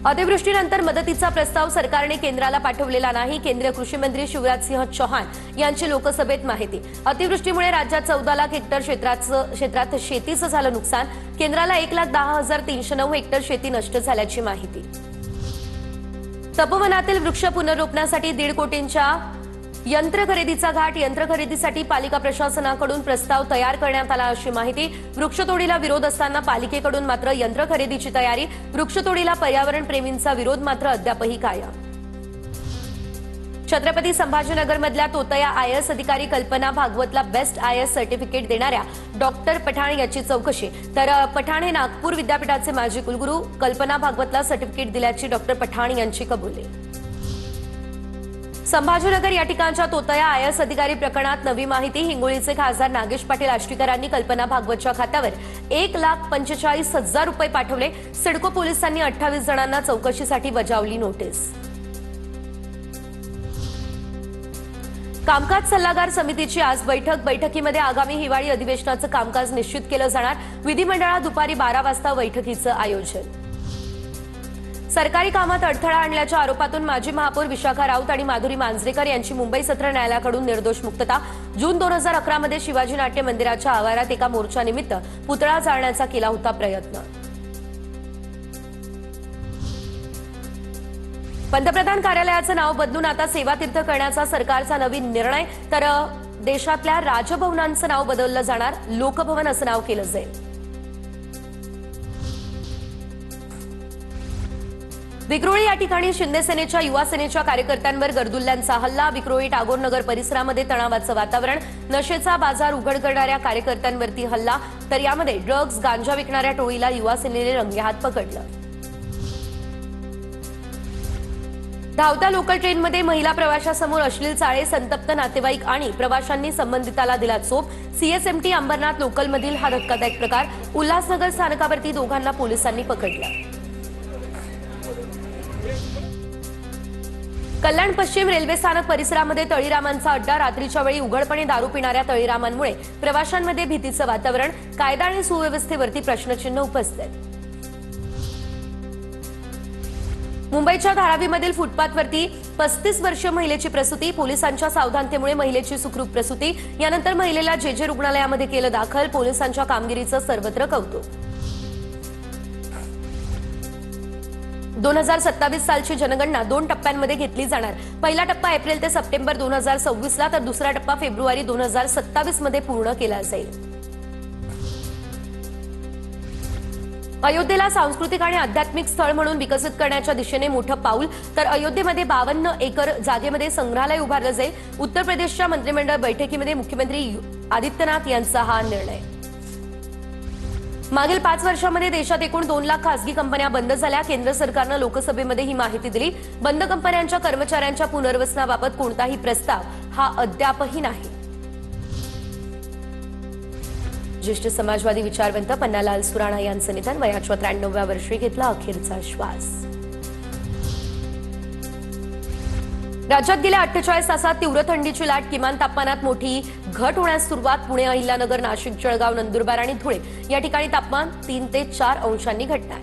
अतिवृष्टीनंतर मदतीचा प्रस्ताव सरकारने केंद्राला पाठवलेला नाही। केंद्रीय कृषी मंत्री शिवराज सिंह चौहान यांची लोकसभेत माहिती। अतिवृष्टीमुळे राज्यात 14 लाख हेक्टर क्षेत्रात शेतीचं झालं नुकसान। केंद्राला 1,10,309 हेक्टर शेती नष्ट झाल्याची माहिती। तपोवनातील वृक्ष पुनर्रोपणासाठी 1.5 कोटींच्या यंत्र खरेदीचा घाट। यंत्र खरेदीसाठी पालिका प्रशासनाकडून प्रस्ताव तयार करण्यात आला अशी माहिती। वृक्षतोडीला विरोध असताना पालिकेकडून मात्र यंत्र खरेदीची तयारी। वृक्षतोडीला पर्यावरण प्रेमींचा विरोध मात्र अद्यापही कायम। छत्रपती संभाजीनगरमधल्या तोतया आयएएस अधिकारी कल्पना भागवतला बेस्ट आयएएस सर्टिफिकेट देणाऱ्या डॉक्टर पठाण याची चौकशी। तर पठाण हे नागपूर विद्यापीठाचे माजी कुलगुरू। कल्पना भागवतला सर्टिफिकेट दिल्याची डॉक्टर पठाण यांची कबुली। संभाजीनगर या ठिकाणच्या तोतया आयएएस अधिकारी प्रकरणात नवी माहिती। हिंगोलीचे खासदार नागेश पाटील आष्टीकरांनी कल्पना भागवतच्या खात्यावर 1,45,000 रुपये पाठवले। सिडको पोलिसांनी 28 जणांना चौकशीसाठी बजावली नोटीस। कामकाज सल्लागार समितीची आज बैठक। बैठकीमध्ये आगामी हिवाळी अधिवेशनाचं कामकाज निश्चित केलं जाणार। विधिमंडळात दुपारी 12 वाजता बैठकीचं आयोजन। सरकारी कामात अडथळा आणल्याच्या आरोपातून माजी महापौर विशाखा राऊत आणि माधुरी मांजरेकर यांची मुंबई सत्र न्यायालयाकडून निर्दोष मुक्तता। जून 2011 मध्ये शिवाजी नाट्य मंदिराच्या आवारात एका मोर्चानिमित्त पुतळा जाळण्याचा केला होता प्रयत्न। पंतप्रधान कार्यालयाचं नाव बदलून आता सेवातीर्थ करण्याचा सरकारचा नवीन निर्णय। तर देशातल्या राजभवनांचं नाव बदललं जाणार। लोकभवन असं नाव केलं जाईल। विक्रोळी या ठिकाणी शिंदे सेनेच्या युवा सेनेच्या कार्यकर्त्यांवर गर्दुल्ल्यांचा हल्ला। विक्रोळी टागोर नगर परिसरामध्ये तणावाचं वातावरण। नशेचा बाजार उघड करणाऱ्या कार्यकर्त्यांवरती हल्ला। तर यामध्ये ड्रग्ज गांजा विकणाऱ्या टोळीला युवा सेनेने रंगेहात पकडलं। धावत्या लोकल ट्रेनमध्ये महिला प्रवाशासमोर अश्लील चाळे। संतप्त नातेवाईक आणि प्रवाशांनी संबंधिताला दिला चोप। सीएसएमटी अंबरनाथ लोकलमधील हा धक्कादायक प्रकार। उल्हासनगर स्थानकावरती दोघांना पोलिसांनी पकडलं। कल्याण पश्चिम रेल्वे स्थानक परिसरामध्ये तळीरामांचा अड्डा। रात्रीच्या वेळी उघडपणे दारू पिणाऱ्या तळीरामांमुळे प्रवाशांमध्ये भीतीचं वातावरण। कायदा आणि सुव्यवस्थेवरती प्रश्नचिन्ह उपस्थित। मुंबईच्या धारावीमधील फुटपाथवरती 35 वर्षीय महिलेची प्रसूती। पोलिसांच्या सावधानतेमुळे महिलेची सुखरूप प्रसूती। यानंतर महिलेला जेजे रुग्णालयामध्ये केलं दाखल। पोलिसांच्या कामगिरीचं सर्वत्र कौतुक। 2027 सालची जनगणना 2 टप्प्यांमध्ये घेतली जाणार। पहिला टप्पा एप्रिल ते सप्टेंबर 2026 ला, तर दुसरा टप्पा फेब्रुवारी 2027 मध्ये पूर्ण केला जाईल। अयोध्येला सांस्कृतिक आणि आध्यात्मिक स्थळ म्हणून विकसित करण्याच्या दिशेने मोठं पाऊल। तर अयोध्येमध्ये 52 एकर जागेमध्ये संग्रहालय उभारलं जाईल। उत्तर प्रदेशच्या मंत्रिमंडळ बैठकीमध्ये मुख्यमंत्री आदित्यनाथ यांचा हा निर्णय। मागील 5 वर्षांमध्ये देशात एकूण 2 लाख खासगी कंपन्या बंद झाल्या। केंद्र सरकारनं लोकसभेमध्ये ही माहिती दिली। बंद कंपन्यांच्या कर्मचाऱ्यांच्या पुनर्वसनाबाबत कोणताही प्रस्ताव हा अद्यापही नाही। ज्येष्ठ समाजवादी विचारवंत पन्नालाल सुराणा यांचं निधन। वयाच्या 93व्या वर्षी घेतला अखेरचा श्वास। राज्यात गेल्या 48 तासात तीव्र थंडीची लाट। किमान तापमानात मोठी घट होण्यास सुरुवात। पुणे, अहिल्यानगर, नाशिक, जळगाव, नंदुरबार आणि धुळे या ठिकाणी तापमान 3 ते 4 अंशांनी घटणार।